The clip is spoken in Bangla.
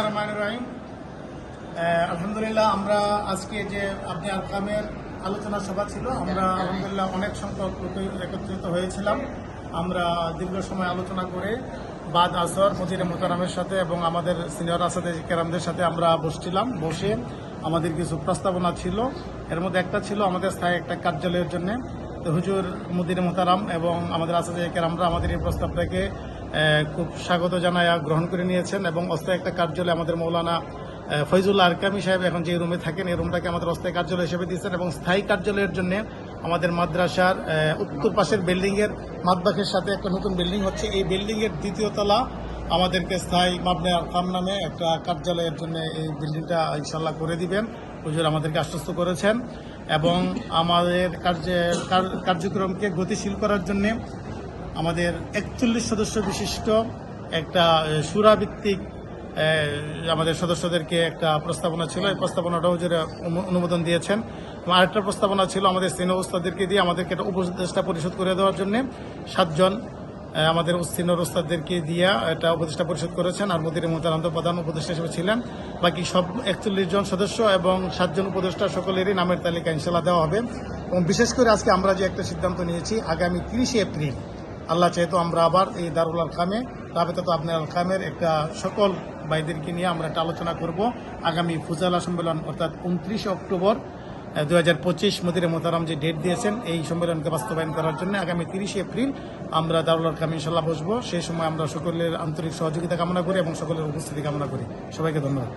বিসমিল্লাহির রহমানির রহিম। আলহামদুলিল্লাহ, আমরা আজকে যে আপনি আরকামের আলোচনা সভা ছিল, আমরা আলহামদুলিল্লাহ অনেক সংখ্যক লোক একত্রিত হয়েছিলাম। আমরা দীর্ঘ সময় আলোচনা করে বাদ আসর মুদিরে মোহতারামের সাথে এবং আমাদের সিনিয়র আসাদে কেরামদের সাথে আমরা বসে আমাদের কিছু প্রস্তাবনা ছিল। এর মধ্যে একটা ছিল আমাদের স্থায়ী একটা কার্যালয়ের জন্য। তো হুজুর মুদিরে মোহতারাম এবং আমাদের আসাদে কেরামরা আমাদের এই প্রস্তাবটাকে খুব স্বাগত জানায় গ্রহণ করে নিয়েছেন এবং অস্থায়ী একটা কার্যালয় আমাদের মৌলানা ফয়জুল্লাহ আরকামি সাহেব এখন যে রুমে থাকেন এই রুমটাকে আমাদের অস্থায়ী কার্যালয় হিসেবে দিয়েছেন এবং স্থায়ী কার্যালয়ের জন্য আমাদের মাদ্রাসার উত্তর পাশের বিল্ডিংয়ের মাদবাখের সাথে একটা নতুন বিল্ডিং হচ্ছে। এই বিল্ডিংয়ের দ্বিতীয় তলা আমাদেরকে স্থায়ী মাবনে আরকাম নামে একটা কার্যালয়ের জন্য এই বিল্ডিংটা ইনশাল্লাহ করে দিবেন হুজুর আমাদেরকে আশ্বস্ত করেছেন। এবং আমাদের কার্যক্রমকে গতিশীল করার জন্য আমাদের 41 সদস্য বিশিষ্ট একটা সুরাভিত্তিক আমাদের সদস্যদেরকে একটা প্রস্তাবনা ছিল। এই প্রস্তাবনাটা হুজুর অনুমোদন দিয়েছেন। এবং আরেকটা প্রস্তাবনা ছিল আমাদের সিনিয়র ওস্তাদদেরকে দিয়ে আমাদেরকে একটা উপদেষ্টা পরিশোধ করে দেওয়ার জন্য 7 জন আমাদের সিনিয়র ওস্তাদদেরকে দিয়ে একটা উপদেষ্টা পরিশোধ করেছেন। আর মুদিরে মোহতারাম প্রধান উপদেষ্টা হিসেবে ছিলেন। বাকি সব 41 জন সদস্য এবং 7 জন উপদেষ্টা সকলেরই নামের তালিকা ইনশাল্লাহ দেওয়া হবে। এবং বিশেষ করে আজকে আমরা যে একটা সিদ্ধান্ত নিয়েছি, আগামী 30 এপ্রিল আল্লাহ চাইতো আমরা আবার এই দারুল আরকামে রাবেতাত আপনার আরকামের একটা সকল ভাইদেরকে নিয়ে আমরা একটা আলোচনা করব। আগামী ফুজালা সম্মেলন অর্থাৎ 29 অক্টোবর 2025 মুদিরে মোহতারাম যে ডেট দিয়েছেন এই সম্মেলনকে বাস্তবায়ন করার জন্য আগামী 30 এপ্রিল আমরা দারুল আরকামে ইনশাল্লাহ বসবো। সেই সময় আমরা সকলের আন্তরিক সহযোগিতা কামনা করি এবং সকলের উপস্থিতি কামনা করি। সবাইকে ধন্যবাদ।